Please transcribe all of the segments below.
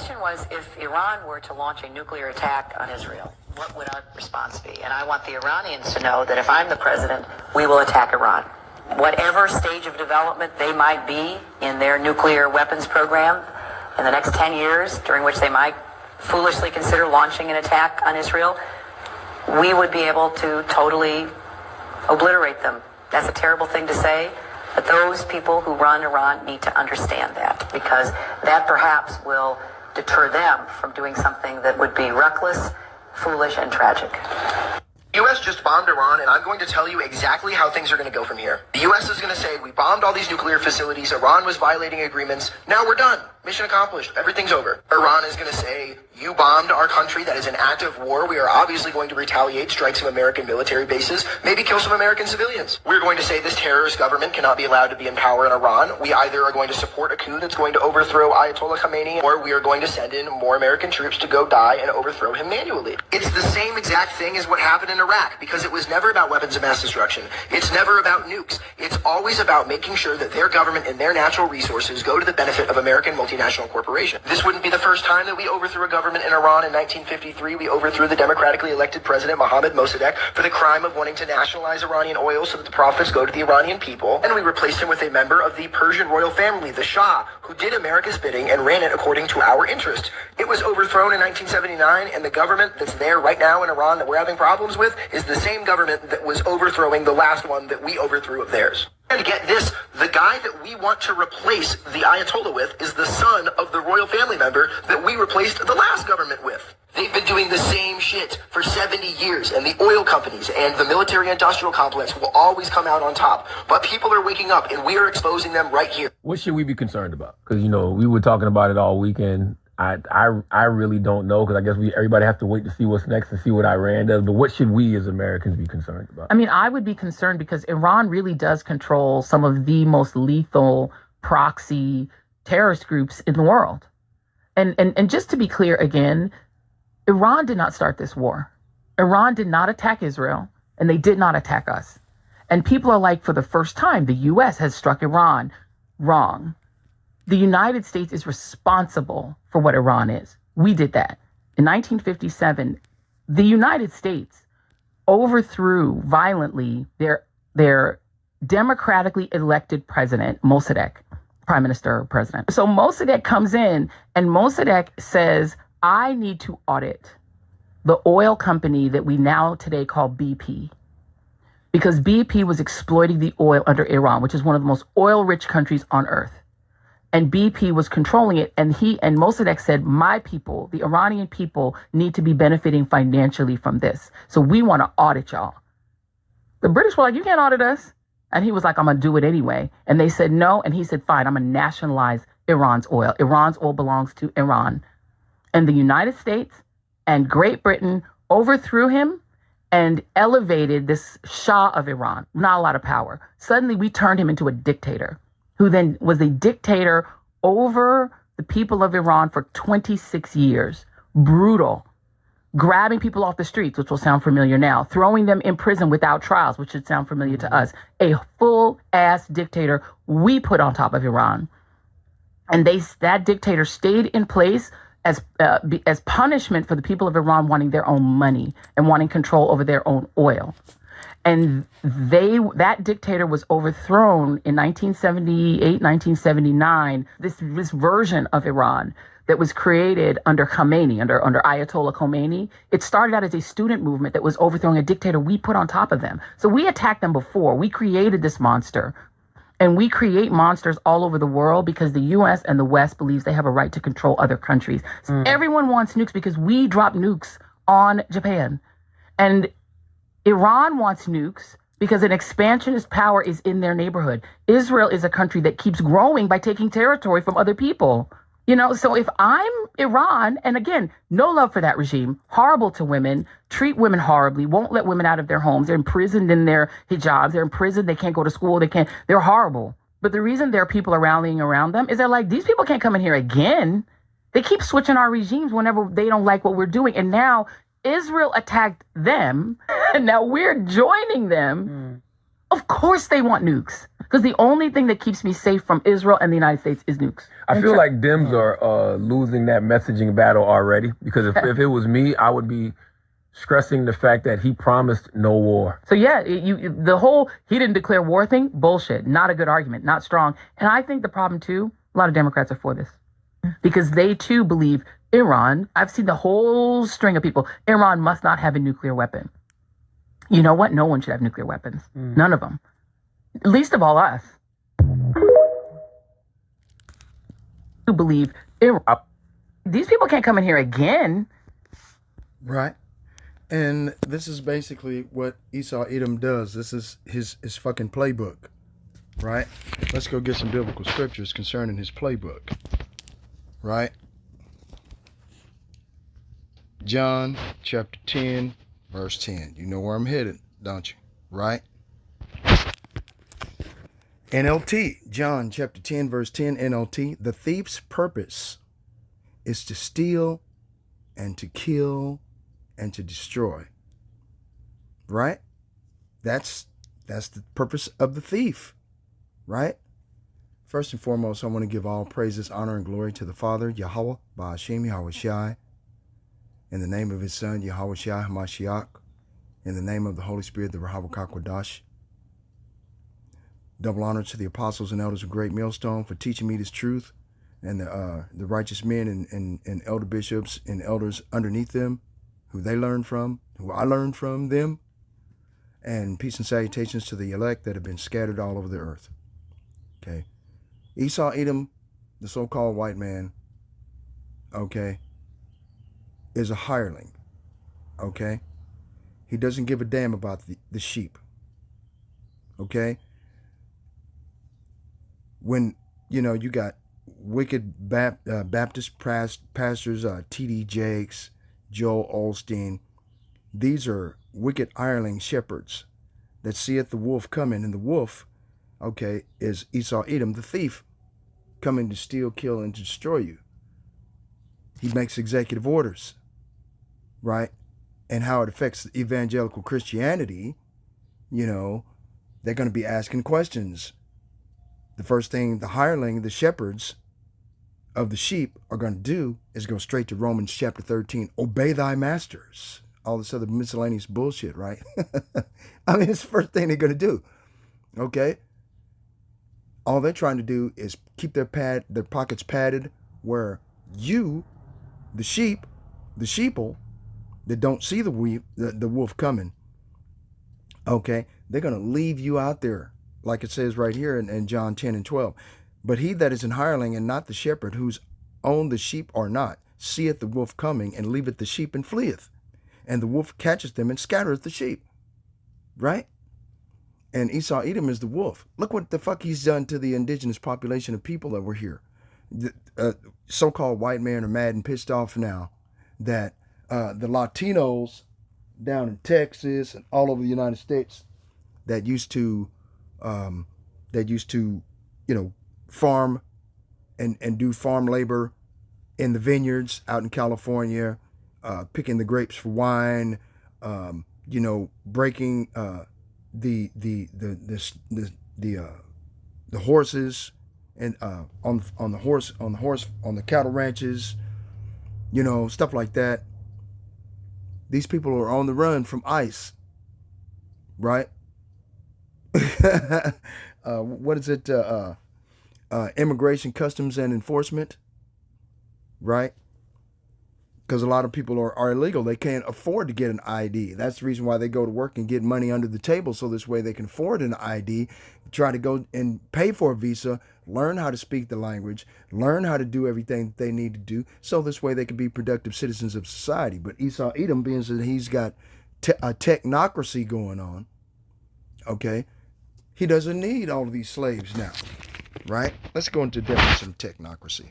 question was, if Iran were to launch a nuclear attack on Israel, what would our response be? And I want the Iranians to know that if I'm the president, we will attack Iran. Whatever stage of development they might be in their nuclear weapons program in the next 10 years, during which they might foolishly consider launching an attack on Israel, we would be able to totally obliterate them. That's a terrible thing to say, but those people who run Iran need to understand that, because that perhaps will deter them from doing something that would be reckless, foolish, and tragic. The U.S. just bombed Iran, and I'm going to tell you exactly how things are going to go from here. The U.S. is going to say, we bombed all these nuclear facilities, Iran was violating agreements, now we're done. Mission accomplished. Everything's over. Iran is going to say, you bombed our country. That is an act of war. We are obviously going to retaliate, strike some American military bases, maybe kill some American civilians. We're going to say this terrorist government cannot be allowed to be in power in Iran. We either are going to support a coup that's going to overthrow Ayatollah Khamenei, or we are going to send in more American troops to go die and overthrow him manually. It's the same exact thing as what happened in Iraq, because it was never about weapons of mass destruction. It's never about nukes. It's always about making sure that their government and their natural resources go to the benefit of American multinational corporations. This wouldn't be the first time that we overthrew a government in Iran. In 1953, we overthrew the democratically elected president Mohammad Mossadegh for the crime of wanting to nationalize Iranian oil so that the profits go to the Iranian people. And we replaced him with a member of the Persian royal family, the Shah, who did America's bidding and ran it according to our interest. It was overthrown in 1979, and the government that's there right now in Iran that we're having problems with is the same government that was overthrowing the last one that we overthrew of theirs. And get this, the guy that we want to replace the Ayatollah with is the son of the royal family member that we replaced the last government with. They've been doing the same shit for 70 years, and the oil companies and the military-industrial complex will always come out on top. But people are waking up, and we are exposing them right here. What should we be concerned about? Because, we were talking about it all weekend. I really don't know, because I guess everybody have to wait to see what's next and see what Iran does. But what should we as Americans be concerned about? I mean, I would be concerned because Iran really does control some of the most lethal proxy terrorist groups in the world. And just to be clear again, Iran did not start this war. Iran did not attack Israel, and they did not attack us. And people are like, for the first time, the U.S. has struck Iran. Wrong. The United States is responsible for what Iran is. We did that. In 1957, the United States overthrew violently their democratically elected president, Mossadegh, prime minister or president. So Mossadegh comes in, and Mossadegh says, I need to audit the oil company that we now today call BP, because BP was exploiting the oil under Iran, which is one of the most oil-rich countries on earth. And BP was controlling it. And Mossadegh said, my people, the Iranian people, need to be benefiting financially from this. So we want to audit y'all. The British were like, you can't audit us. And he was like, I'm going to do it anyway. And they said no. And he said, fine, I'm going to nationalize Iran's oil. Iran's oil belongs to Iran. And the United States and Great Britain overthrew him and elevated this Shah of Iran. Not a lot of power. Suddenly we turned him into a dictator, who then was a dictator over the people of Iran for 26 years. Brutal. Grabbing people off the streets, which will sound familiar now. Throwing them in prison without trials, which should sound familiar to us. A full-ass dictator we put on top of Iran. And that dictator stayed in place as punishment for the people of Iran wanting their own money and wanting control over their own oil. And that dictator was overthrown in 1978, 1979, this version of Iran that was created under Khamenei, under Ayatollah Khomeini. It started out as a student movement that was overthrowing a dictator we put on top of them. So we attacked them before. We created this monster. And we create monsters all over the world because the U.S. and the West believes they have a right to control other countries. So everyone wants nukes because we drop nukes on Japan. And Iran wants nukes because an expansionist power is in their neighborhood. Israel is a country that keeps growing by taking territory from other people. So if I'm Iran, and again, no love for that regime, horrible to women, treat women horribly, won't let women out of their homes. They're imprisoned in their hijabs. They're imprisoned. They can't go to school. They're horrible. But the reason there are people rallying around them is they're like, these people can't come in here again. They keep switching our regimes whenever they don't like what we're doing. And now Israel attacked them, and now we're joining them. Of course they want nukes. Because the only thing that keeps me safe from Israel and the United States is nukes. I feel like Dems are losing that messaging battle already, because if it was me, I would be stressing the fact that he promised no war. So yeah, the whole he didn't declare war thing, bullshit. Not a good argument, not strong. And I think the problem too, a lot of Democrats are for this because they too believe Iran. I've seen the whole string of people. Iran must not have a nuclear weapon. You know what? No one should have nuclear weapons. None of them. Least of all us. Who believe Iran. These people can't come in here again. Right. And this is basically what Esau Edom does. This is his fucking playbook, right? Let's go get some biblical scriptures concerning his playbook, right? John chapter 10, verse 10. You know where I'm headed, don't you? Right? NLT, John chapter 10, verse 10, NLT. The thief's purpose is to steal and to kill and to destroy. Right? That's the purpose of the thief. Right? First and foremost, I want to give all praises, honor, and glory to the Father, Yahweh, Ba'ashem, Yahweh Shai, in the name of his Son, Yahweh Shai HaMashiach, in the name of the Holy Spirit, the Rahav HaKadosh. Double honor to the apostles and elders of Great Millstone for teaching me this truth, and the righteous men and elder bishops and elders underneath them, who they learned from, who I learned from them, and peace and salutations to the elect that have been scattered all over the earth. Okay. Esau Edom, the so-called white man, okay, is a hireling. Okay. He doesn't give a damn about the sheep. Okay. When, you know, you got wicked Baptist pastors, T.D. Jakes, Joel Osteen, these are wicked hireling shepherds that seeth the wolf coming, and the wolf, okay, is Esau Edom, the thief, coming to steal, kill, and to destroy you. He makes executive orders, right? And how it affects evangelical Christianity, you know, they're going to be asking questions. The first thing the hireling, the shepherds of the sheep are going to do is go straight to Romans chapter 13. Obey thy masters. All this other miscellaneous bullshit, right? I mean, it's the first thing they're going to do. Okay? All they're trying to do is keep their pockets padded, where you, the sheep, the sheeple, that don't see the wolf coming, okay, they're going to leave you out there, like it says right here in John 10 and 12. But he that is an hireling and not the shepherd, whose own the sheep are not, seeth the wolf coming, and leaveth the sheep and fleeth. And the wolf catcheth them and scattereth the sheep. Right? And Esau Edom is the wolf. Look what the fuck he's done to the indigenous population of people that were here. The so-called white men are mad and pissed off now that the Latinos down in Texas and all over the United States that used to, you know, farm and do farm labor in the vineyards out in California, picking the grapes for wine, you know, breaking the horses and on the cattle ranches, you know, stuff like that. These people are on the run from ICE, right? What is it? Immigration, Customs, and Enforcement, right? Because a lot of people are illegal. They can't afford to get an ID. That's the reason why they go to work and get money under the table, so this way they can afford an ID, try to go and pay for a visa, learn how to speak the language, learn how to do everything that they need to do, so this way they can be productive citizens of society. But Esau Edom, being that he's got a technocracy going on, okay, he doesn't need all of these slaves now, right? Let's go into definition of technocracy.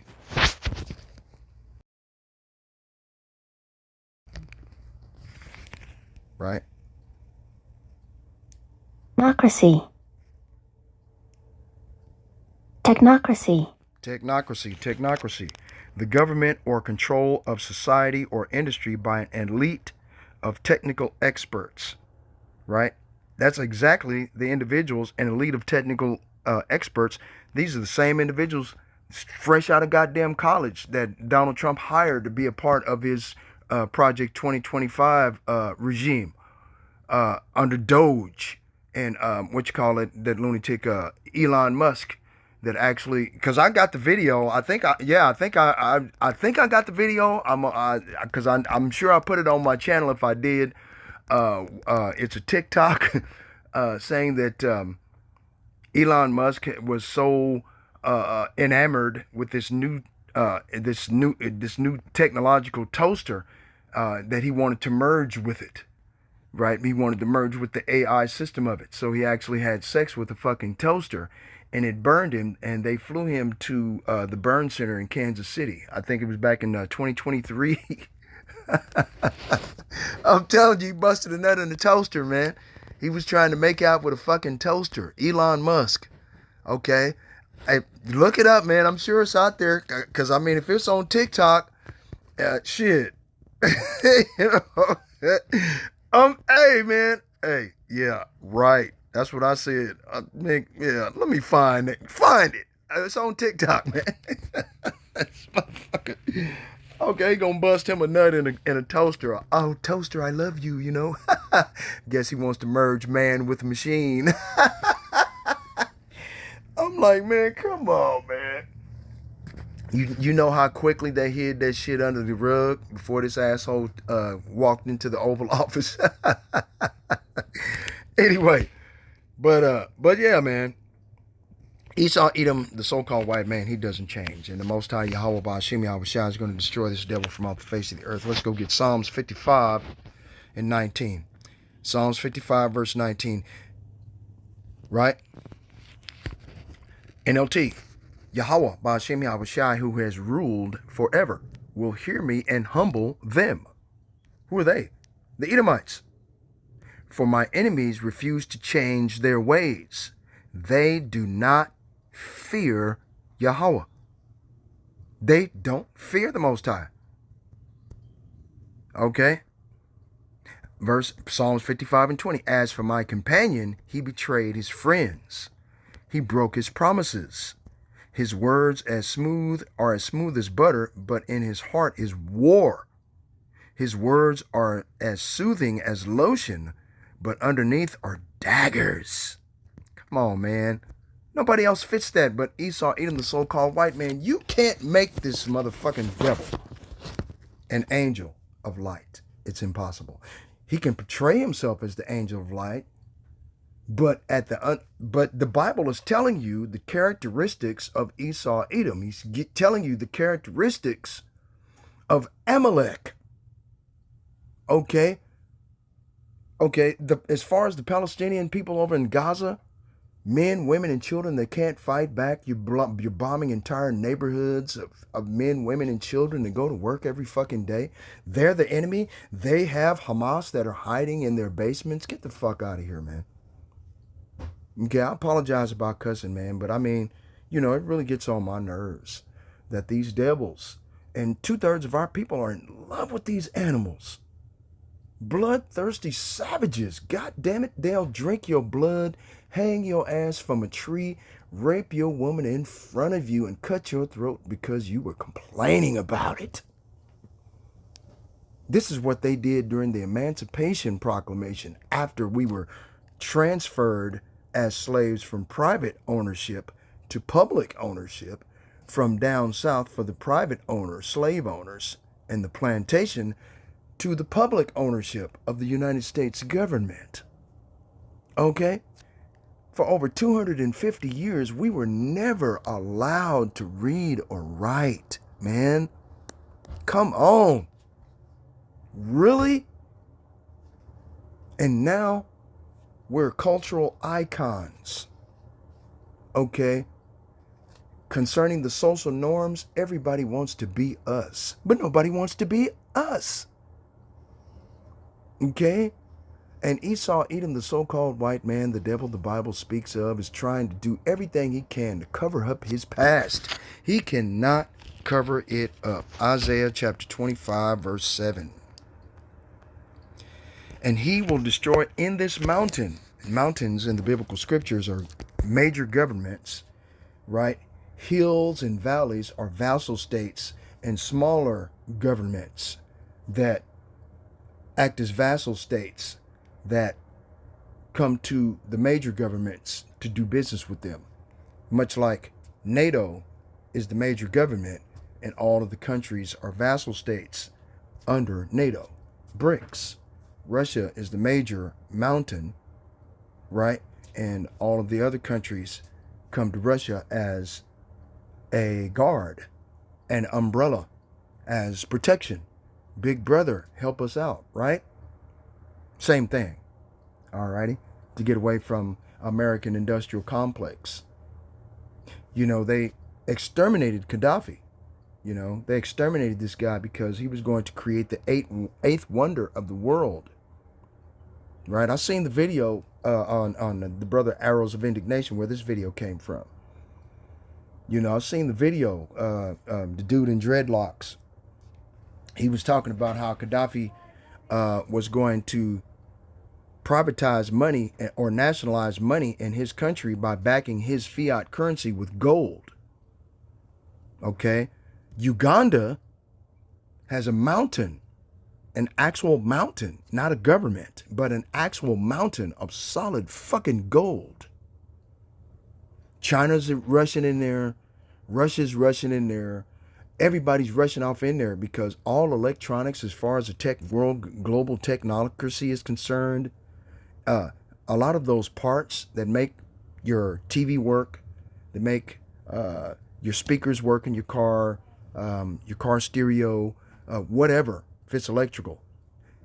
Right? Technocracy. Technocracy. Technocracy. The government or control of society or industry by an elite of technical experts. Right? That's exactly the individuals, an elite of technical experts. These are the same individuals fresh out of goddamn college that Donald Trump hired to be a part of his Project 2025 regime under Doge and that lunatic Elon Musk. That actually, because I got the video. I think I got the video. I'm sure I put it on my channel if I did. It's a TikTok saying that Elon Musk was so enamored with this new technological toaster that he wanted to merge with it. Right? He wanted to merge with the AI system of it. So he actually had sex with a fucking toaster, and it burned him, and they flew him to the burn center in Kansas City. I think it was back in 2023. I'm telling you, he busted a nut in the toaster, man. He was trying to make out with a fucking toaster. Elon Musk. Okay? Hey, look it up, man. I'm sure it's out there. Because, I mean, if it's on TikTok, shit. You know? Hey, man. Hey, yeah, right. That's what I said. Yeah, let me find it. Find it. It's on TikTok, man. This motherfucker. Okay, gonna bust him a nut in a toaster. Oh, toaster, I love you, you know. Guess he wants to merge man with machine. I'm like, man, come on, man. You know how quickly they hid that shit under the rug before this asshole walked into the Oval Office. Anyway, but yeah, man. Esau, Edom, the so-called white man, he doesn't change. And the Most High Yahweh Ba'ashim Yahweh Shai is going to destroy this devil from off the face of the earth. Let's go get Psalms 55 and 19. Psalms 55 verse 19. Right? NLT. Yahweh, Ba'ashem Yahweh Shai, who has ruled forever, will hear me and humble them. Who are they? The Edomites. For my enemies refuse to change their ways. They do not fear Yahweh. They don't fear the Most High. Okay? Verse Psalms 55 and 20. As for my companion, he betrayed his friends. He broke his promises. His words are as smooth as butter, but in his heart is war. His words are as soothing as lotion, but underneath are daggers. Come on, man. Nobody else fits that but Esau, Edom, the so-called white man. You can't make this motherfucking devil an angel of light. It's impossible. He can portray himself as the angel of light, but the Bible is telling you the characteristics of Esau, Edom. He's telling you the characteristics of Amalek. Okay? As far as the Palestinian people over in Gaza, men, women, and children that can't fight back, you're bombing entire neighborhoods of men, women, and children that go to work every fucking day. They're the enemy. They have Hamas that are hiding in their basements. Get the fuck out of here, man. Okay, I apologize about cussing, man, but I mean, you know, it really gets on my nerves that these devils and 2/3 of our people are in love with these animals. Bloodthirsty savages. God damn it. They'll drink your blood, hang your ass from a tree, rape your woman in front of you, and cut your throat because you were complaining about it. This is what they did during the Emancipation Proclamation after we were transferred as slaves from private ownership to public ownership, from down south for the private owners, slave owners, and the plantation to the public ownership of the United States government. Okay? For over 250 years, we were never allowed to read or write, man. Come on. Really? And now we're cultural icons. Okay? Concerning the social norms, everybody wants to be us, but nobody wants to be us. Okay? And Esau, Edom, the so-called white man, the devil the Bible speaks of, is trying to do everything he can to cover up his past. He cannot cover it up. Isaiah chapter 25, verse 7. And he will destroy in this mountain. Mountains in the biblical scriptures are major governments, right? Hills and valleys are vassal states, and smaller governments that act as vassal states that come to the major governments to do business with them. Much like NATO is the major government and all of the countries are vassal states under NATO. BRICS, Russia is the major mountain, right? And all of the other countries come to Russia as a guard, an umbrella, as protection. Big brother, help us out, right? Same thing, alrighty? To get away from American industrial complex. You know, they exterminated Gaddafi. You know, they exterminated this guy because he was going to create the eighth wonder of the world. Right? I've seen the video on the brother Arrows of Indignation where this video came from. You know, I've seen the video, the dude in dreadlocks. He was talking about how Gaddafi was going to privatize money or nationalize money in his country by backing his fiat currency with gold. Okay? Uganda has a mountain, an actual mountain, not a government, but an actual mountain of solid fucking gold. China's rushing in there. Russia's rushing in there. Everybody's rushing off in there because all electronics, as far as the tech world, global technocracy is concerned, a lot of those parts that make your TV work, that make your speakers work in your car stereo, whatever, if it's electrical,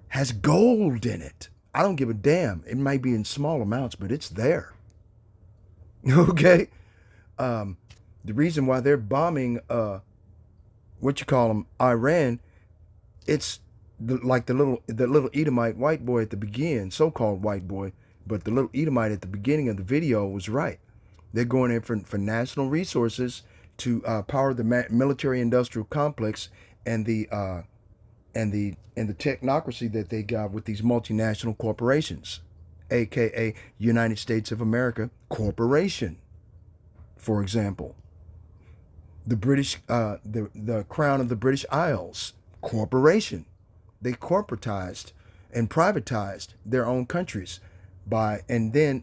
has gold in it. I don't give a damn. It might be in small amounts, but it's there. Okay? The reason why they're bombing, Iran, it's like the little Edomite white boy at the beginning, so-called white boy, but the little Edomite at the beginning of the video was right. They're going in for national resources to power the military-industrial complex and the technocracy that they got with these multinational corporations, aka United States of America Corporation, for example. The British, the Crown of the British Isles Corporation. They corporatized and privatized their own countries by doing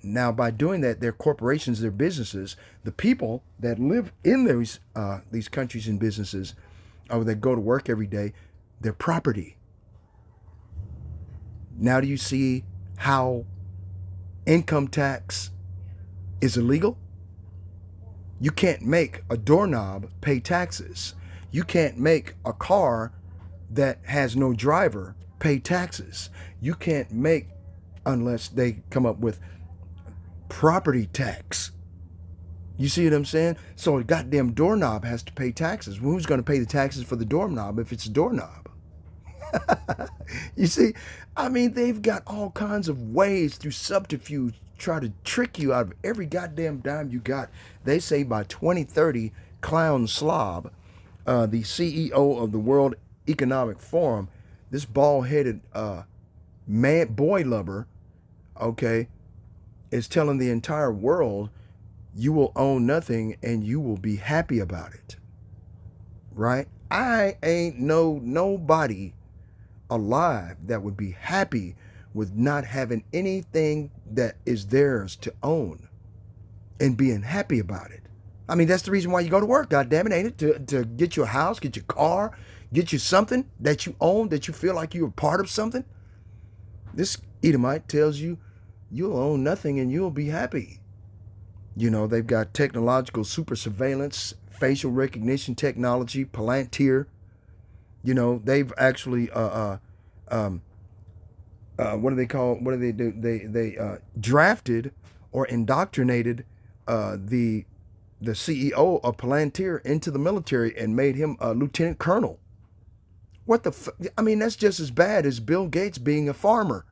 that, their corporations, their businesses, the people that live in these countries and businesses, or that go to work every day, their property. Now do you see how income tax is illegal? You can't make a doorknob pay taxes. You can't make a car that has no driver pay taxes. You can't make, unless they come up with property tax. You see what I'm saying? So a goddamn doorknob has to pay taxes. Well, who's going to pay the taxes for the doorknob if it's a doorknob? You see, I mean, they've got all kinds of ways through subterfuge try to trick you out of every goddamn dime you got. They say by 2030, Clown Slob, the CEO of the World Economic Forum, this bald-headed boy lover, okay, is telling the entire world, you will own nothing and you will be happy about it. Right? I ain't nobody alive that would be happy with not having anything that is theirs to own and being happy about it. I mean, that's the reason why you go to work, goddammit, ain't it? To get you a house, get your car, get you something that you own, that you feel like you're a part of something. This Edomite tells you you'll own nothing and you'll be happy. You know, they've got technological super surveillance, facial recognition technology, Palantir. You know, they've actually, what do they call? What do they do? They drafted or indoctrinated the CEO of Palantir into the military and made him a lieutenant colonel. What the? I mean, that's just as bad as Bill Gates being a farmer.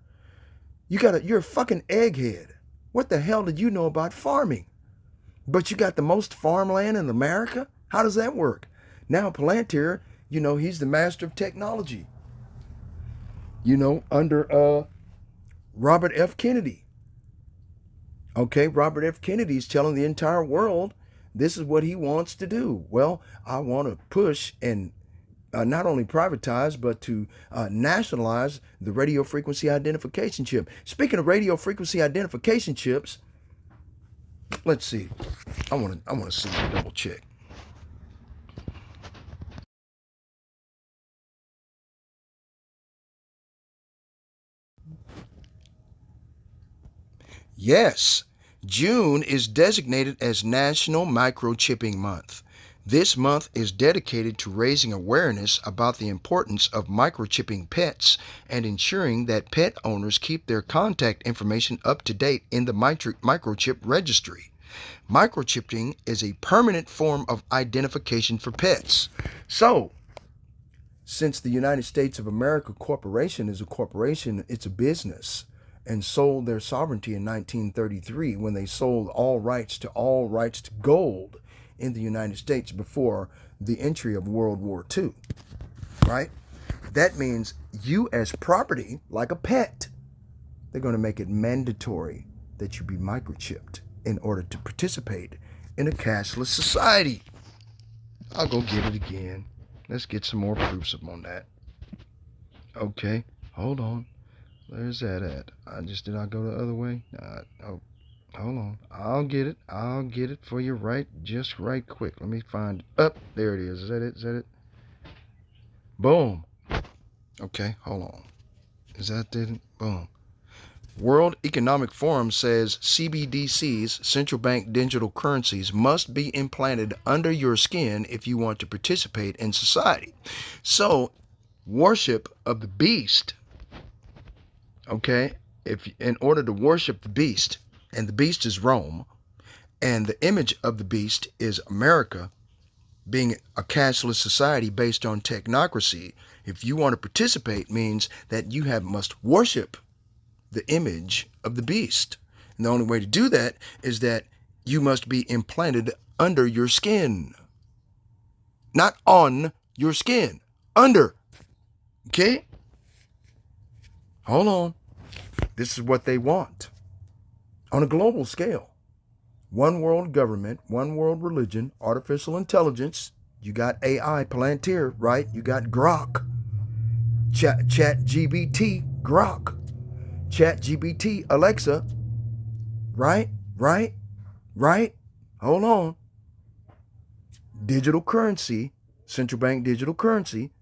You're a fucking egghead. What the hell did you know about farming? But you got the most farmland in America? How does that work? Now Palantir, you know, he's the master of technology. You know, under Robert F. Kennedy. Okay, Robert F. Kennedy's telling the entire world this is what he wants to do. Well, I want to push and not only privatize, but to nationalize the radio frequency identification chip. Speaking of radio frequency identification chips, let's see. I want to see, double check. Yes, June is designated as National Microchipping Month. This month is dedicated to raising awareness about the importance of microchipping pets and ensuring that pet owners keep their contact information up to date in the microchip registry. Microchipping is a permanent form of identification for pets. So, since the United States of America Corporation is a corporation, it's a business, and sold their sovereignty in 1933 when they sold all rights to gold in the United States before the entry of World War II, right? That means you as property, like a pet, they're going to make it mandatory that you be microchipped in order to participate in a cashless society. I'll go get it again. Let's get some more proofs on that. Okay, hold on. Where's that at? Did I go the other way? Oh, hold on. I'll get it for you right quick. Let me find it. Up, there it is. Is that it? Boom. Okay, hold on. Is that it? Boom. World Economic Forum says CBDCs, central bank digital currencies, must be implanted under your skin if you want to participate in society. So, worship of the beast, okay, if in order to worship the beast, and the beast is Rome, and the image of the beast is America, being a cashless society based on technocracy, if you want to participate means that you must worship the image of the beast. And the only way to do that is that you must be implanted under your skin. Not on your skin. Under. Okay? Hold on. This is what they want. On a global scale. One world government, one world religion, artificial intelligence. You got AI, Palantir, right? You got Grok. ChatGPT, Grok. ChatGPT, Alexa, right? Hold on. Digital currency, central bank digital currency,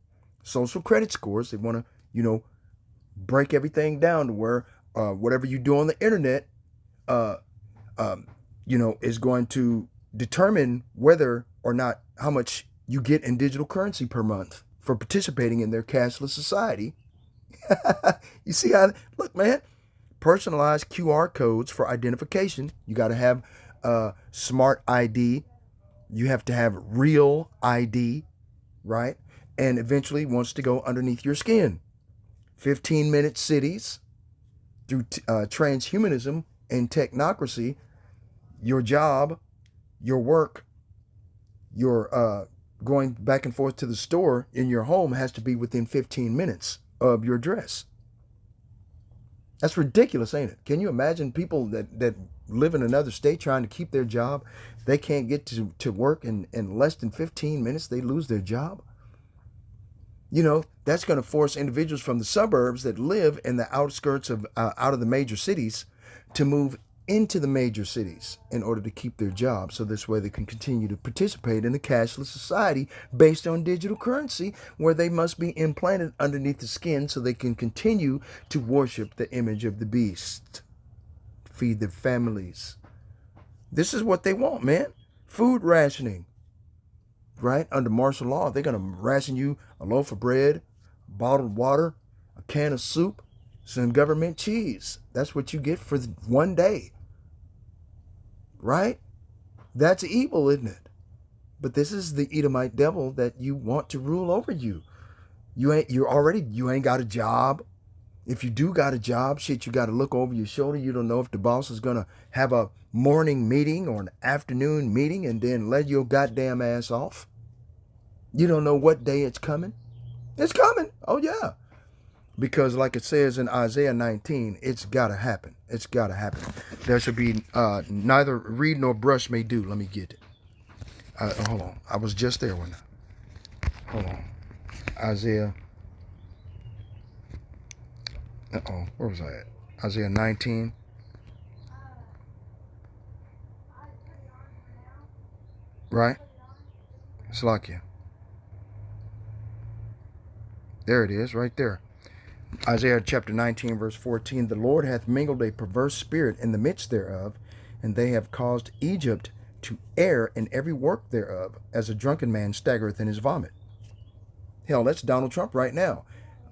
social credit scores. They want to, break everything down to where whatever you do on the internet, is going to determine whether or not how much you get in digital currency per month for participating in their cashless society. You see how, look, man, personalized QR codes for identification. You got to have smart ID. You have to have real ID, right? And eventually wants to go underneath your skin. 15-minute cities through transhumanism and technocracy. Your job, your work, your going back and forth to the store in your home has to be within 15 minutes of your address. That's ridiculous, ain't it? Can you imagine people that live in another state trying to keep their job? They can't get to work in less than 15 minutes. They lose their job. That's going to force individuals from the suburbs that live in the outskirts of out of the major cities to move into the major cities in order to keep their jobs. So this way they can continue to participate in a cashless society based on digital currency, where they must be implanted underneath the skin so they can continue to worship the image of the beast, feed their families. This is what they want, man. Food rationing, right? Under martial law, they're going to ration you a loaf of bread, bottled water, a can of soup, some government cheese. That's what you get for one day. Right? That's evil, isn't it? But this is the Edomite devil that you want to rule over you. You ain't got a job. If you do got a job, shit, you got to look over your shoulder. You don't know if the boss is going to have a morning meeting or an afternoon meeting and then let your goddamn ass off. You don't know what day it's coming. It's coming. Oh, yeah. Because like it says in Isaiah 19, it's got to happen. It's got to happen. There should be neither reed nor brush may do. Let me get it. Hold on. I was just there when. Hold on. Isaiah. Where was I at? Isaiah 19. Right? It's like you. There it is, right there. Isaiah chapter 19, verse 14. The Lord hath mingled a perverse spirit in the midst thereof, and they have caused Egypt to err in every work thereof, as a drunken man staggereth in his vomit. Hell, that's Donald Trump right now.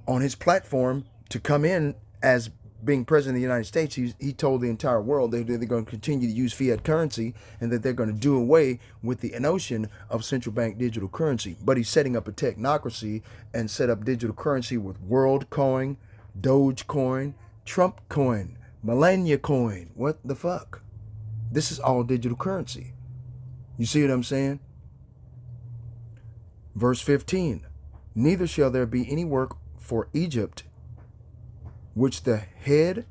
On his platform to come in as being president of the United States, he told the entire world they're going to continue to use fiat currency and that they're going to do away with the notion of central bank digital currency. But he's setting up a technocracy and set up digital currency with WorldCoin, Dogecoin, Trump coin, Melania coin. What the fuck? This is all digital currency. You see what I'm saying? Verse 15. Neither shall there be any work for Egypt which the head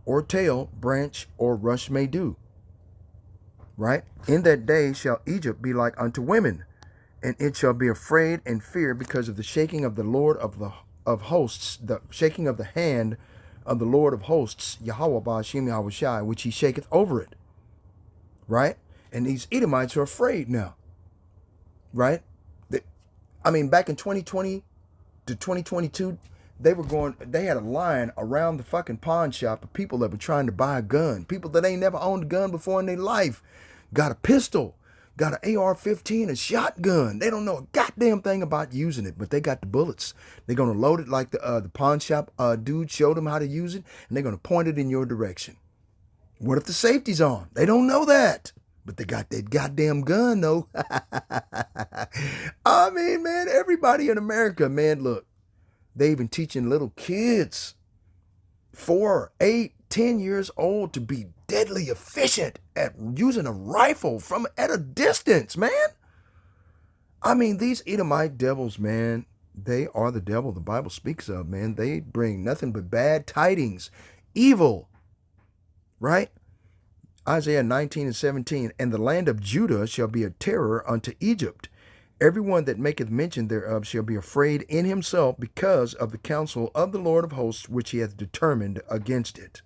or tail, branch or rush may do. Right? In that day shall Egypt be like unto women, and it shall be afraid and fear because of the shaking of the Lord of hosts, the shaking of the hand of the Lord of hosts, Yahweh Ba'ashem Yahweh Shai, which he shaketh over it. Right? And these Edomites are afraid now. Right? Back in 2020 to 2022, they had a line around the fucking pawn shop of people that were trying to buy a gun. People that ain't never owned a gun before in their life. Got a pistol, got an AR-15, a shotgun. They don't know a goddamn thing about using it, but they got the bullets. They're going to load it like the pawn shop dude showed them how to use it, and they're going to point it in your direction. What if the safety's on? They don't know that. But they got that goddamn gun, though. Man, everybody in America, man, look. They even teaching little kids, 4, 8, 10 years old, to be deadly efficient at using a rifle from at a distance, man. These Edomite devils, man, they are the devil the Bible speaks of, man. They bring nothing but bad tidings, evil, right? Isaiah 19 and 17, and the land of Judah shall be a terror unto Egypt. Everyone that maketh mention thereof shall be afraid in himself because of the counsel of the Lord of hosts, which he hath determined against it.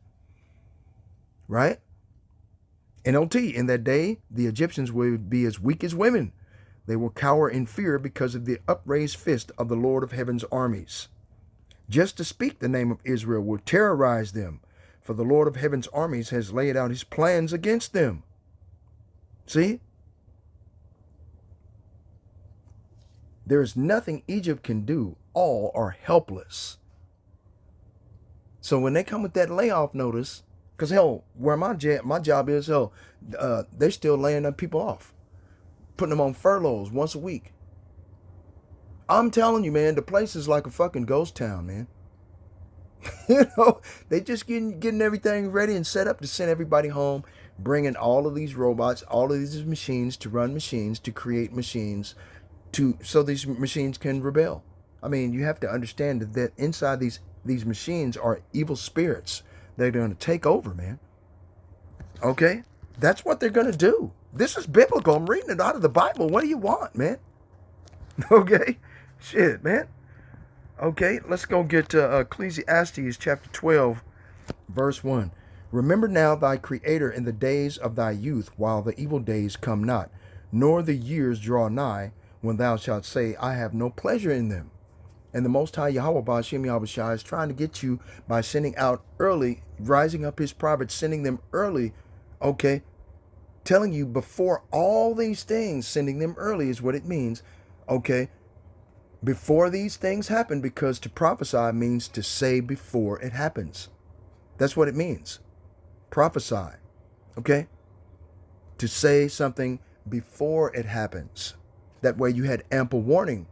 Right? NLT, in that day, the Egyptians will be as weak as women. They will cower in fear because of the upraised fist of the Lord of heaven's armies. Just to speak the name of Israel will terrorize them, for the Lord of heaven's armies has laid out his plans against them. See? There is nothing Egypt can do. All are helpless. So when they come with that layoff notice, because hell, where my job is, they're still laying up people off, putting them on furloughs once a week. I'm telling you, man, the place is like a fucking ghost town, man. They just getting everything ready and set up to send everybody home, bringing all of these robots, all of these machines to run machines, to create machines, so these machines can rebel. You have to understand that inside these machines are evil spirits. They're going to take over, man. Okay? That's what they're going to do. This is biblical. I'm reading it out of the Bible. What do you want, man? Okay? Shit, man. Okay, let's go get to Ecclesiastes chapter 12, verse 1. Remember now thy Creator in the days of thy youth, while the evil days come not, nor the years draw nigh, when thou shalt say, I have no pleasure in them. And the Most High Yahweh Ba'ashem Yahweh Shai is trying to get you by sending out early, rising up his prophets, sending them early, okay? Telling you before all these things, sending them early is what it means, okay? Before these things happen, because to prophesy means to say before it happens. That's what it means. Prophesy, okay? To say something before it happens. That way you had ample warning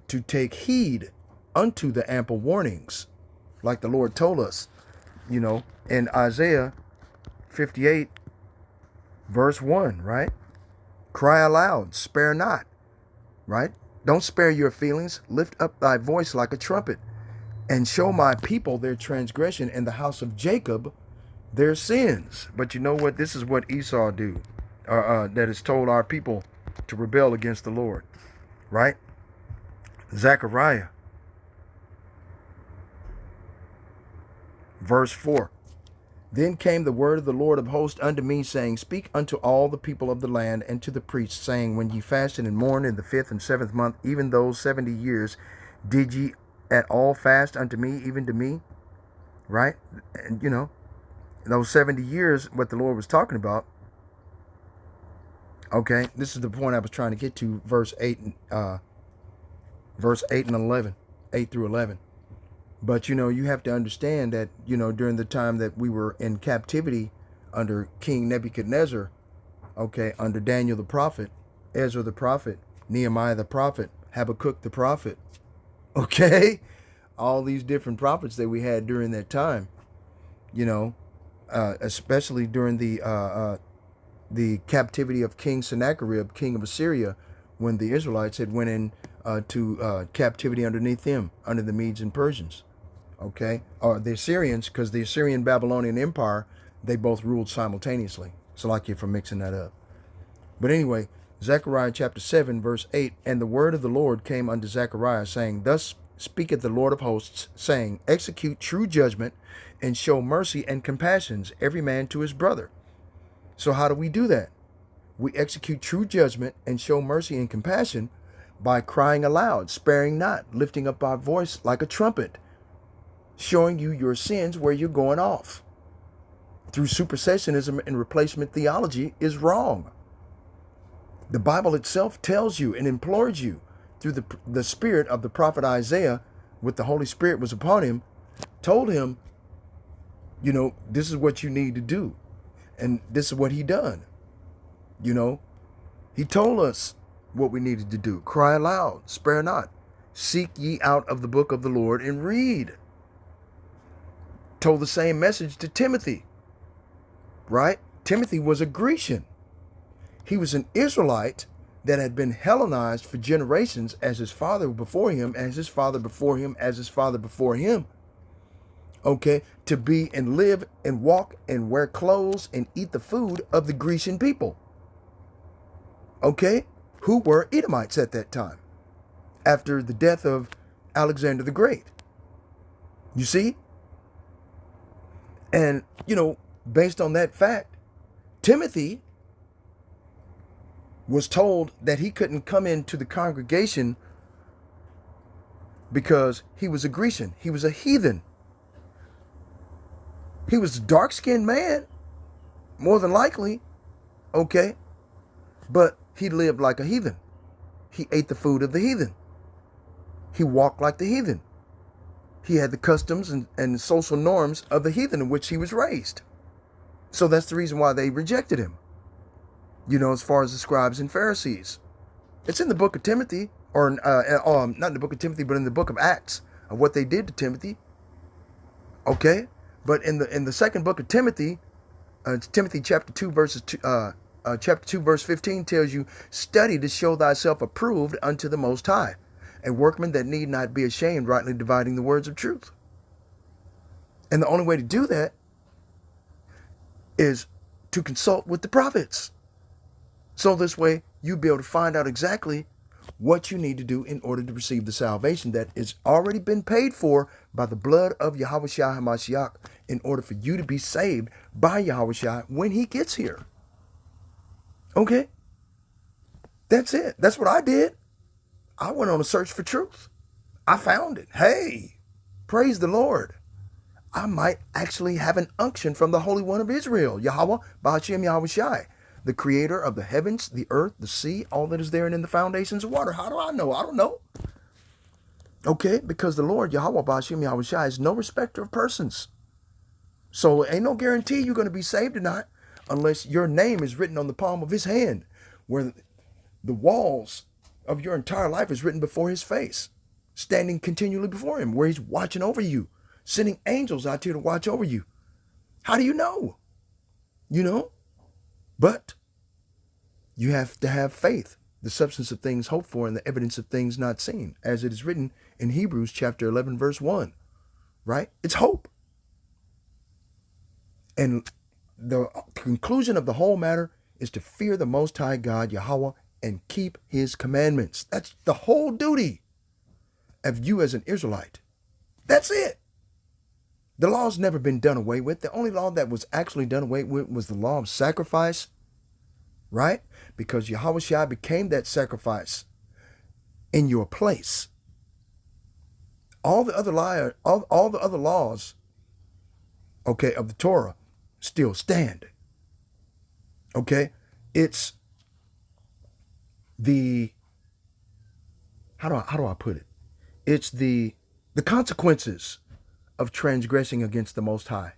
to take heed unto the ample warnings, like the Lord told us, in Isaiah 58, verse 1, right? Cry aloud, spare not, right? Don't spare your feelings. Lift up thy voice like a trumpet. and show my people their transgression and the house of Jacob their sins. But you know what? This is what Esau do, that has told our people to rebel against the Lord, right? Zechariah, verse 4. Then came the word of the Lord of hosts unto me, saying, Speak unto all the people of the land and to the priests, saying, When ye fasted and mourned in the 5th and 7th month, even those 70 years, did ye at all fast unto me, even to me? Right? And you know, those 70 years, what the Lord was talking about. Okay, this is the point I was trying to get to, verse 8 and 11, 8 through 11. But, you know, you have to understand that, you know, during the time that we were in captivity under King Nebuchadnezzar, okay, under Daniel the prophet, Ezra the prophet, Nehemiah the prophet, Habakkuk the prophet, okay, all these different prophets that we had during that time, you know, especially during the captivity of King Sennacherib, king of Assyria, when the Israelites had went in to captivity underneath him, under the Medes and Persians. Okay, or the Assyrians, because the Assyrian Babylonian Empire, they both ruled simultaneously. So like you for mixing that up. But anyway, Zechariah chapter 7, verse 8, And the word of the Lord came unto Zechariah, saying, Thus speaketh the Lord of hosts, saying, Execute true judgment, and show mercy and compassions, every man to his brother. So how do we do that? We execute true judgment and show mercy and compassion by crying aloud, sparing not, lifting up our voice like a trumpet, showing you your sins where you're going off. Through supersessionism and replacement theology is wrong. The Bible itself tells you and implores you through the spirit of the prophet Isaiah, with the Holy Spirit was upon him, told him, you know, this is what you need to do. And this is what he done. You know, he told us what we needed to do. Cry aloud, spare not. Seek ye out of the book of the Lord and read. Told the same message to Timothy, right? Timothy was a Grecian. He was an Israelite that had been Hellenized for generations, as his father before him, as his father before him, as his father before him. Okay, to be and live and walk and wear clothes and eat the food of the Grecian people. Okay, who were Edomites at that time, after the death of Alexander the Great. You see? And, you know, based on that fact, Timothy was told that he couldn't come into the congregation because he was a Grecian. He was a heathen. He was a dark-skinned man, more than likely, okay? But he lived like a heathen. He ate the food of the heathen. He walked like the heathen. He had the customs and social norms of the heathen in which he was raised. So that's the reason why they rejected him. You know, as far as the scribes and Pharisees. It's in the book of Timothy, or not in the book of Timothy, but in the book of Acts, of what they did to Timothy. Okay? But in the second book of Timothy, Timothy chapter 2, chapter 2, verse 15 tells you, Study to show thyself approved unto the Most High, a workman that need not be ashamed, rightly dividing the words of truth. And the only way to do that is to consult with the prophets. So this way, you'll be able to find out exactly what you need to do in order to receive the salvation that has already been paid for by the blood of Yahushua HaMashiach, in order for you to be saved by Yahushua when he gets here. Okay? That's it. That's what I did. I went on a search for truth. I found it. Hey, praise the Lord. I might actually have an unction from the Holy One of Israel, Yahweh, Ba'ashem Yahushai, the creator of the heavens, the earth, the sea, all that is there and in the foundations of water. How do I know? I don't know. Okay, because the Lord, Yahweh, Ba'ashem Yahushai, is no respecter of persons. So ain't no guarantee you're going to be saved or not unless your name is written on the palm of his hand, where the walls of your entire life is written before his face, standing continually before him, where he's watching over you, sending angels out here to watch over you. How do you know? You know? But you have to have faith, the substance of things hoped for and the evidence of things not seen, as it is written in Hebrews chapter 11, verse 1. right? It's hope. And the conclusion of the whole matter is to fear the Most High God, Yahweh, and keep his commandments. That's the whole duty of you as an Israelite. That's it. The law's never been done away with. The only law that was actually done away with was the law of sacrifice, right? Because Yahweh Shai became that sacrifice in your place. All the other all the other laws, okay, of the Torah still stand. Okay? It's the how do I put it? It's the consequences of transgressing against the Most High.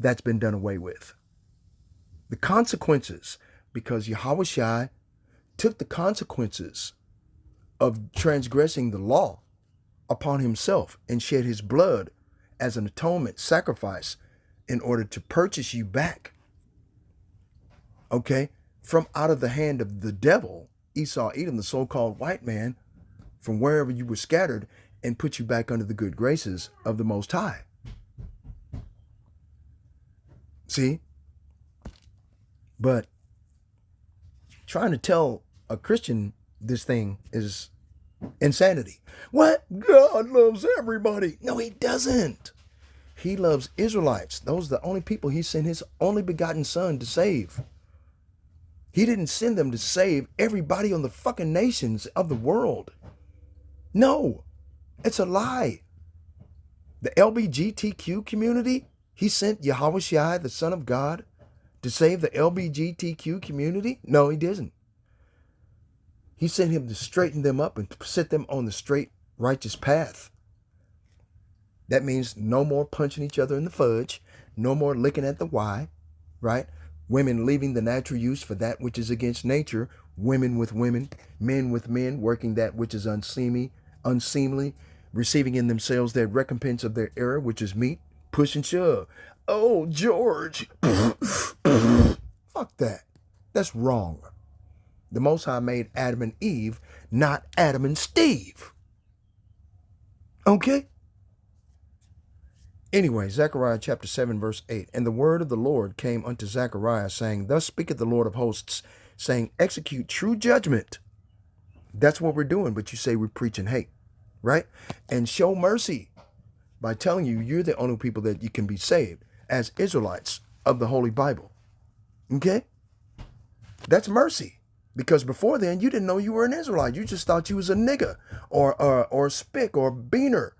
That's been done away with. The consequences, because Yahweh Shai took the consequences of transgressing the law upon himself and shed his blood as an atonement sacrifice in order to purchase you back, okay, from out of the hand of the devil, Esau, Edom, the so-called white man, from wherever you were scattered, and put you back under the good graces of the Most High. See? But trying to tell a Christian this thing is insanity. What? God loves everybody. No, he doesn't. He loves Israelites. Those are the only people he sent his only begotten son to save. He didn't send them to save everybody on the fucking nations of the world. No, it's a lie. The LBGTQ community, he sent Yahweh Shai, the Son of God, to save the LBGTQ community? No, he didn't. He sent him to straighten them up and set them on the straight, righteous path. That means no more punching each other in the fudge, no more licking at the Y, right? Women leaving the natural use for that which is against nature, women with women, men with men, working that which is unseemly, receiving in themselves their recompense of their error, which is meat, push and shove. Oh, George. Fuck that. That's wrong. The Most High made Adam and Eve, not Adam and Steve. Okay? Anyway, Zechariah chapter 7, verse 8. And the word of the Lord came unto Zechariah, saying, Thus speaketh the Lord of hosts, saying, Execute true judgment. That's what we're doing, but you say we're preaching hate, right? And show mercy by telling you you're the only people that you can be saved as Israelites of the Holy Bible. Okay? That's mercy. Because before then, you didn't know you were an Israelite. You just thought you was a nigger or spick or beaner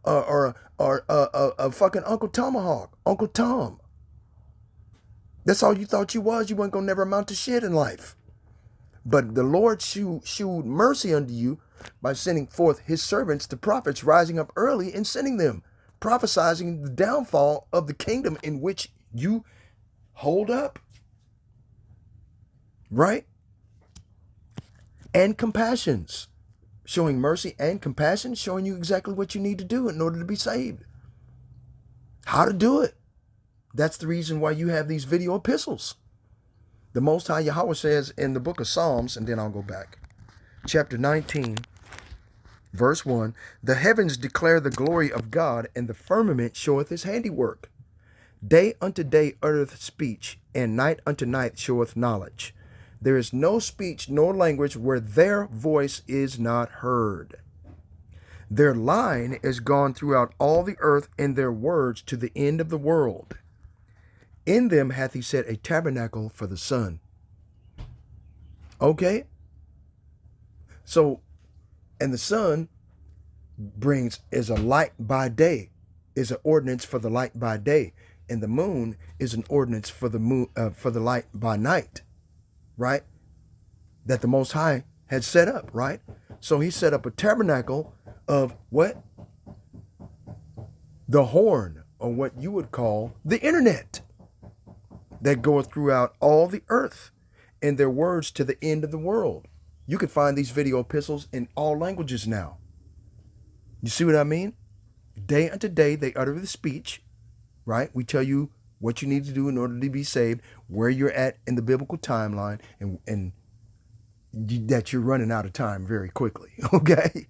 or a fucking Uncle Tomahawk, Uncle Tom. That's all you thought you was. You weren't going to never amount to shit in life. But the Lord shewed mercy unto you by sending forth his servants, the prophets, rising up early and sending them, prophesying the downfall of the kingdom in which you hold up. Right? And compassions. Showing mercy and compassion, showing you exactly what you need to do in order to be saved. How to do it. That's the reason why you have these video epistles. The Most High Yahweh says in the book of Psalms, and then I'll go back. Chapter 19, verse 1, The heavens declare the glory of God, and the firmament showeth his handiwork. Day unto day uttereth speech, and night unto night showeth knowledge. There is no speech nor language where their voice is not heard. Their line is gone throughout all the earth, and their words to the end of the world. In them hath he set a tabernacle for the sun. Okay? So, and the sun is a light by day, is an ordinance for the light by day, and the moon is an ordinance for the light by night. Right? That the Most High had set up, right? So he set up a tabernacle of what? The horn, or what you would call the internet, that goeth throughout all the earth, and their words to the end of the world. You can find these video epistles in all languages now. You see what I mean? Day unto day they utter the speech, right? We tell you what you need to do in order to be saved, where you're at in the biblical timeline, and that you're running out of time very quickly, okay?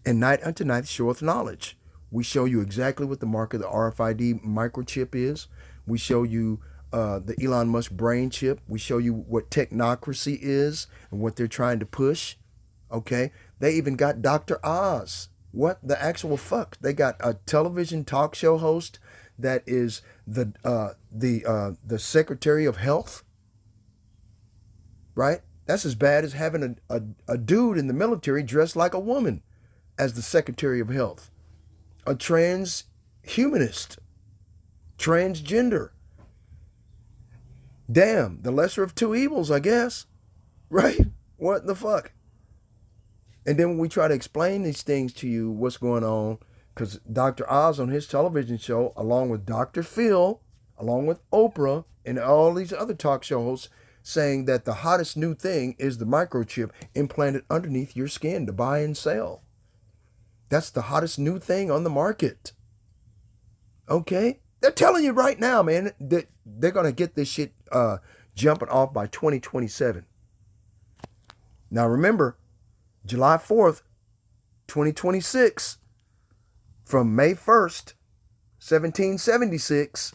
And night unto night showeth knowledge. We show you exactly what the mark of the RFID microchip is. We show you the Elon Musk brain chip. We show you what technocracy is and what they're trying to push. Okay? They even got Dr. Oz. What the actual fuck? They got a television talk show host that is the Secretary of Health. Right? That's as bad as having a dude in the military dressed like a woman as the Secretary of Health. A transhumanist. Transgender. Damn, the lesser of two evils, I guess. Right? What the fuck? And then when we try to explain these things to you, what's going on, because Dr. Oz on his television show, along with Dr. Phil, along with Oprah, and all these other talk show hosts, saying that the hottest new thing is the microchip implanted underneath your skin to buy and sell. That's the hottest new thing on the market. Okay? They're telling you right now, man, that they're going to get this shit jumping off by 2027. Now remember, July 4th, 2026, from May 1st, 1776,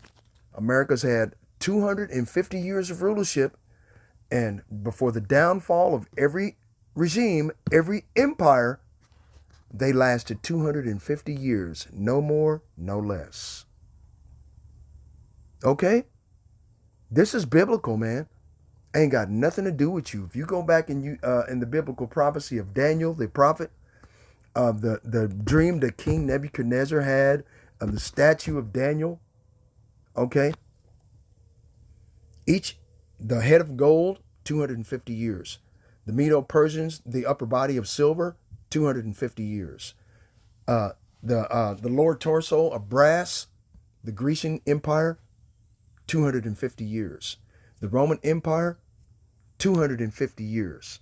America's had 250 years of rulership, and before the downfall of every regime, every empire, they lasted 250 years, no more, no less. Okay? This is biblical, man. Ain't got nothing to do with you. If you go back and you in the biblical prophecy of Daniel, the prophet, of the dream that King Nebuchadnezzar had of the statue of Daniel, okay? The head of gold, 250 years. The Medo-Persians, the upper body of silver, 250 years. The lower torso of brass, the Grecian Empire, 250 years. The Roman Empire, 250 years.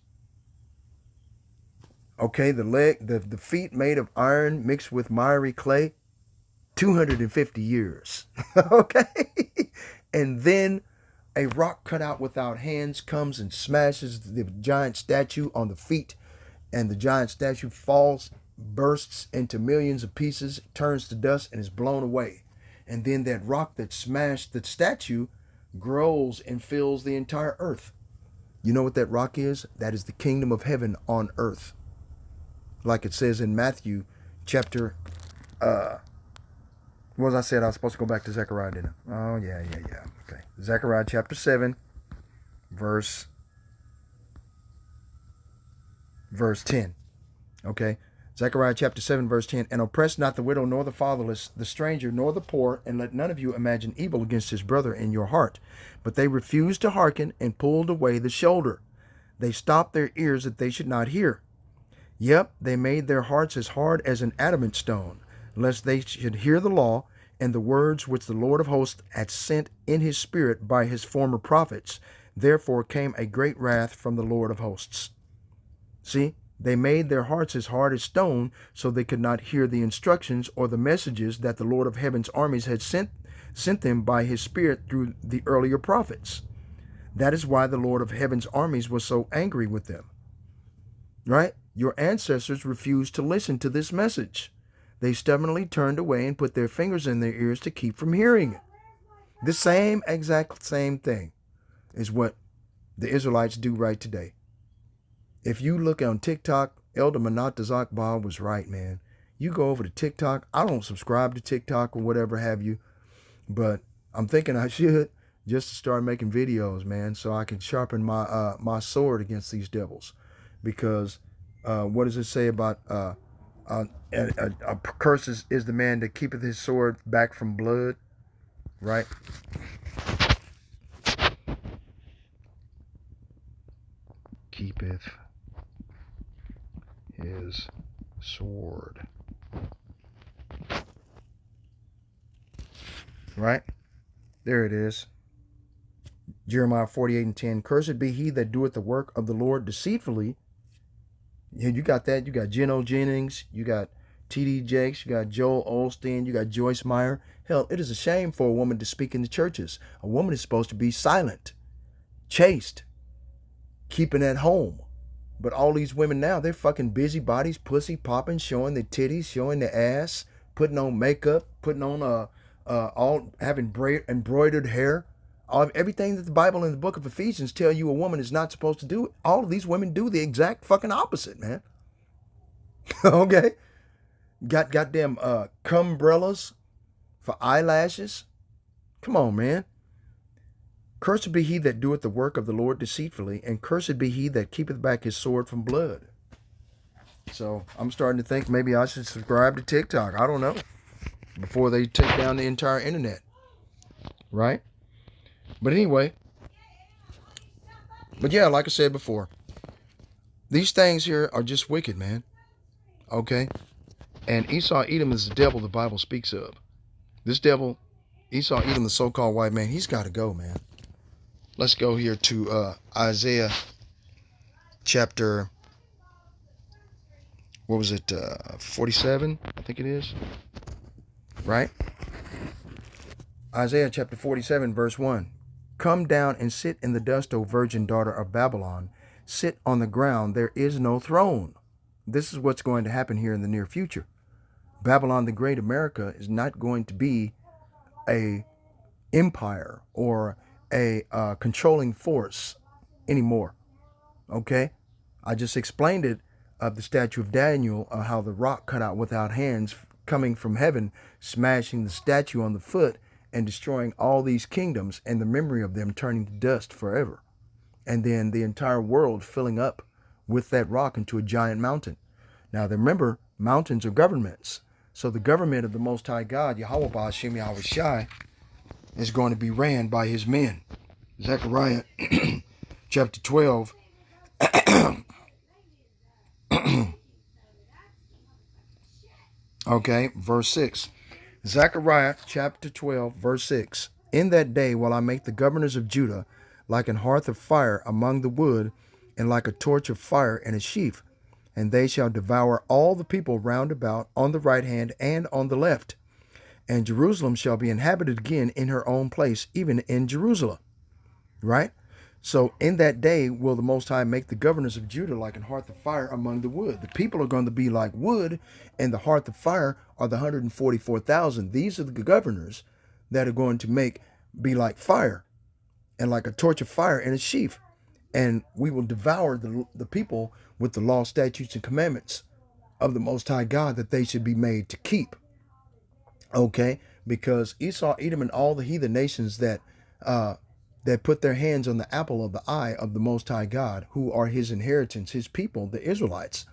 Okay, the feet made of iron mixed with miry clay, 250 years. Okay? And then a rock cut out without hands comes and smashes the giant statue on the feet, and the giant statue falls, bursts into millions of pieces, turns to dust, and is blown away. And then that rock that smashed the statue grows and fills the entire earth. You know what that rock is? That is the kingdom of heaven on earth. Like it says in Matthew chapter, what was I said? I was supposed to go back to Zechariah, didn't I? Oh, yeah. Okay. Zechariah chapter 7, verse 10. Okay. Zechariah chapter 7, verse 10. And oppress not the widow, nor the fatherless, the stranger, nor the poor, and let none of you imagine evil against his brother in your heart. But they refused to hearken and pulled away the shoulder. They stopped their ears that they should not hear. Yep, they made their hearts as hard as an adamant stone, lest they should hear the law and the words which the Lord of hosts had sent in his spirit by his former prophets. Therefore came a great wrath from the Lord of hosts. See, they made their hearts as hard as stone, so they could not hear the instructions or the messages that the Lord of heaven's armies had sent them by his spirit through the earlier prophets. That is why the Lord of heaven's armies was so angry with them. Right? Your ancestors refused to listen to this message. They stubbornly turned away and put their fingers in their ears to keep from hearing it. The exact same thing is what the Israelites do right today. If you look on TikTok, Elder Manat Zakbal was right, man. You go over to TikTok. I don't subscribe to TikTok or whatever have you, but I'm thinking I should, just to start making videos, man, so I can sharpen my sword against these devils. Because what does it say about a curse is the man that keepeth his sword back from blood, right? Keepeth his sword. Right? There it is. Jeremiah 48:10. Cursed be he that doeth the work of the Lord deceitfully. Yeah, you got that. You got Geno Jennings. You got T.D. Jakes. You got Joel Osteen. You got Joyce Meyer. Hell, it is a shame for a woman to speak in the churches. A woman is supposed to be silent, chaste, keeping at home. But all these women now, they're fucking busybodies, pussy popping, showing their titties, showing their ass, putting on makeup, putting on all having embroidered hair, everything that the Bible and the book of Ephesians tell you a woman is not supposed to do. All of these women do the exact fucking opposite, man. Okay, got goddamn cumbrellas for eyelashes. Come on, man. Cursed be he that doeth the work of the Lord deceitfully, and cursed be he that keepeth back his sword from blood. So I'm starting to think maybe I should subscribe to TikTok. I don't know. Before they take down the entire internet. Right? But anyway. But yeah, like I said before, these things here are just wicked, man. Okay? And Esau Edom is the devil the Bible speaks of. This devil, Esau Edom, the so-called white man, he's got to go, man. Let's go here to Isaiah chapter, what was it, 47, I think it is, right? Isaiah chapter 47, verse 1. Come down and sit in the dust, O virgin daughter of Babylon. Sit on the ground, there is no throne. This is what's going to happen here in the near future. Babylon the Great, America, is not going to be a empire or a controlling force anymore. Okay? I just explained it of the statue of Daniel, how the rock cut out without hands coming from heaven, smashing the statue on the foot and destroying all these kingdoms and the memory of them turning to dust forever. And then the entire world filling up with that rock into a giant mountain. Now remember, mountains are governments. So the government of the Most High God, Yahweh Ba'ashem Yahweh Shai, is going to be ran by his men. Zechariah chapter 12. Okay, verse 6. Zechariah chapter 12, verse 6. In that day will I make the governors of Judah like an hearth of fire among the wood, and like a torch of fire in a sheaf. And they shall devour all the people round about on the right hand and on the left. And Jerusalem shall be inhabited again in her own place, even in Jerusalem. Right? So in that day will the Most High make the governors of Judah like an hearth of fire among the wood. The people are going to be like wood, and the hearth of fire are the 144,000. These are the governors that are going to be like fire, and like a torch of fire in a sheaf. And we will devour the people with the law, statutes, and commandments of the Most High God that they should be made to keep. Okay? Because Esau, Edom, and all the heathen nations that put their hands on the apple of the eye of the Most High God, who are his inheritance, his people, the Israelites,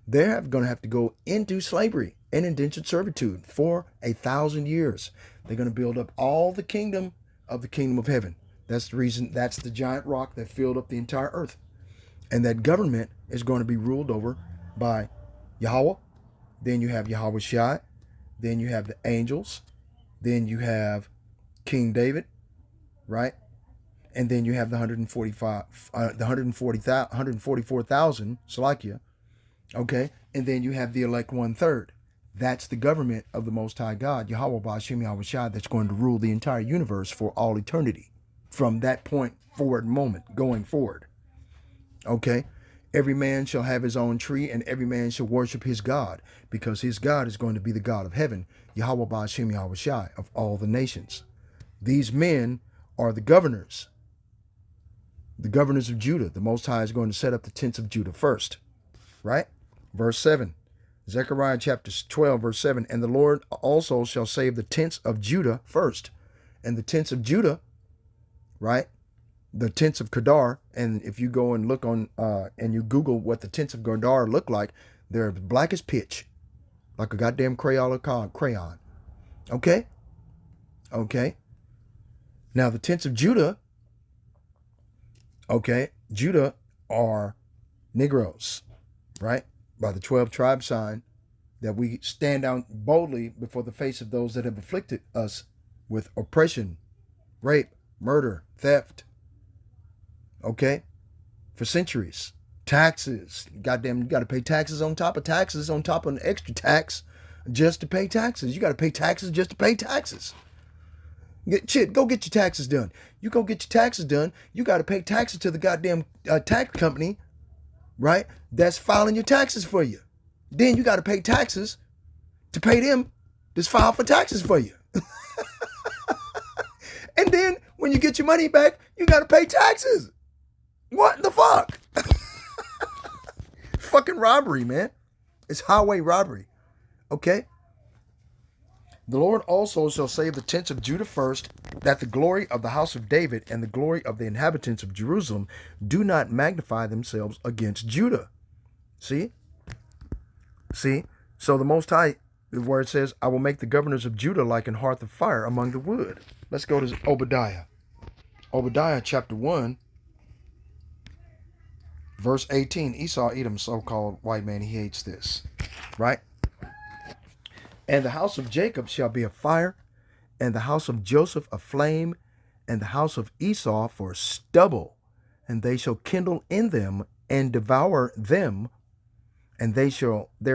they're going to have to go into slavery and indentured servitude for 1,000 years. They're going to build up all the kingdom of heaven. That's the reason, that's the giant rock that filled up the entire earth. And that government is going to be ruled over by Yahweh. Then you have Yahweh Shai. Then you have the angels. Then you have King David, right? And then you have the 144,000, Salakia, okay? And then you have the elect 1/3. That's the government of the Most High God, Yahweh Ba'ashem Yahweh Shai, that's going to rule the entire universe for all eternity. From that point forward moment, going forward. Okay? Every man shall have his own tree, and every man shall worship his God, because his God is going to be the God of heaven, Yahweh Ba'ashem Yahweh Shai, of all the nations. These men are the governors of Judah. The Most High is going to set up the tents of Judah first. Right? Verse 7. Zechariah chapter 12, verse 7. And the Lord also shall save the tents of Judah first. And the tents of Judah, right? The tents of Kedar. And if you go and look on, and you Google what the tents of Kedar look like, they're black as pitch. Like a goddamn crayon. Okay? Okay. Now the tents of Judah, okay, Judah are Negroes, right? By the 12 tribe sign, that we stand out boldly before the face of those that have afflicted us with oppression, rape, murder, theft, okay, for centuries. Taxes, goddamn, you got to pay taxes on top of taxes, on top of an extra tax just to pay taxes. You got to pay taxes just to pay taxes. Go get your taxes done. You go get your taxes done, you got to pay taxes to the goddamn tax company, right, that's filing your taxes for you. Then you got to pay taxes to pay them Just file for taxes for you. And then when you get your money back, you got to pay taxes. What the fuck? Fucking robbery, man. It's highway robbery. Okay? The Lord also shall save the tents of Judah first, that the glory of the house of David and the glory of the inhabitants of Jerusalem do not magnify themselves against Judah. See? See? So the Most High, where it says, I will make the governors of Judah like an hearth of fire among the wood. Let's go to Obadiah. Obadiah chapter 1, verse 18. Esau, Edom, so-called white man, he hates this. Right? And the house of Jacob shall be a fire, and the house of Joseph a flame, and the house of Esau for stubble. And they shall kindle in them and devour them, and there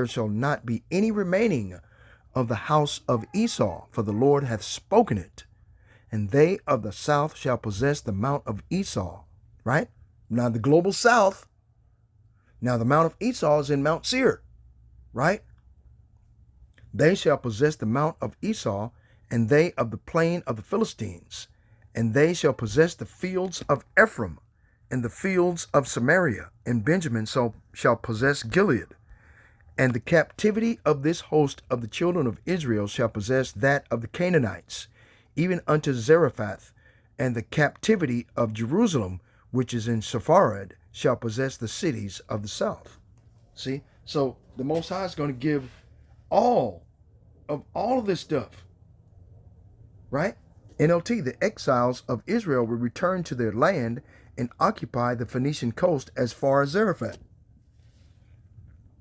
shall not be any remaining of the house of Esau, for the Lord hath spoken it. And they of the south shall possess the mount of Esau. Right? Now the global south. Now the mount of Esau is in Mount Seir. Right? They shall possess the mount of Esau, and they of the plain of the Philistines. And they shall possess the fields of Ephraim, and the fields of Samaria, and Benjamin shall possess Gilead. And the captivity of this host of the children of Israel shall possess that of the Canaanites, even unto Zarephath. And the captivity of Jerusalem, which is in Sepharad, shall possess the cities of the south. See? So the Most High is going to give all of this stuff. Right? NLT, the exiles of Israel will return to their land and occupy the Phoenician coast as far as Zarephath.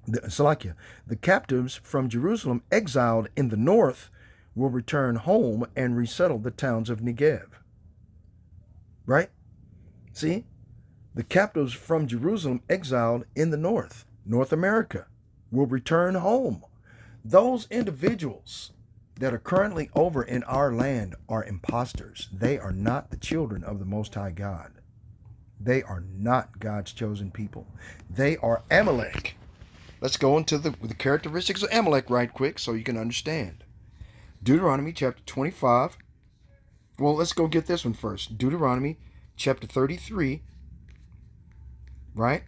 The captives from Jerusalem exiled in the north will return home and resettle the towns of Negev. Right? See? The captives from Jerusalem exiled in the north, North America, will return home. Those individuals that are currently over in our land are imposters. They are not the children of the Most High God. They are not God's chosen people. They are Amalek. Let's go into the characteristics of Amalek right quick so you can understand. Deuteronomy chapter 25. Well, let's go get this one first. Deuteronomy chapter 33. Right?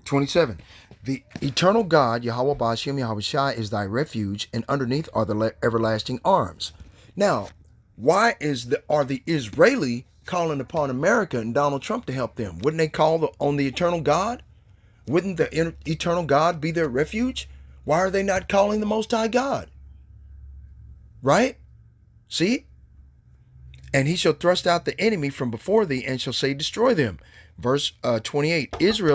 (27) The eternal God, Yahweh Ba'ashem Yahweh Shai, is thy refuge, and underneath are the everlasting arms. Now, why are the Israeli calling upon America and Donald Trump to help them? Wouldn't they call on the eternal God? Wouldn't the eternal God be their refuge? Why are they not calling the Most High God? Right? See? And he shall thrust out the enemy from before thee, and shall say, destroy them. Verse 28, Israel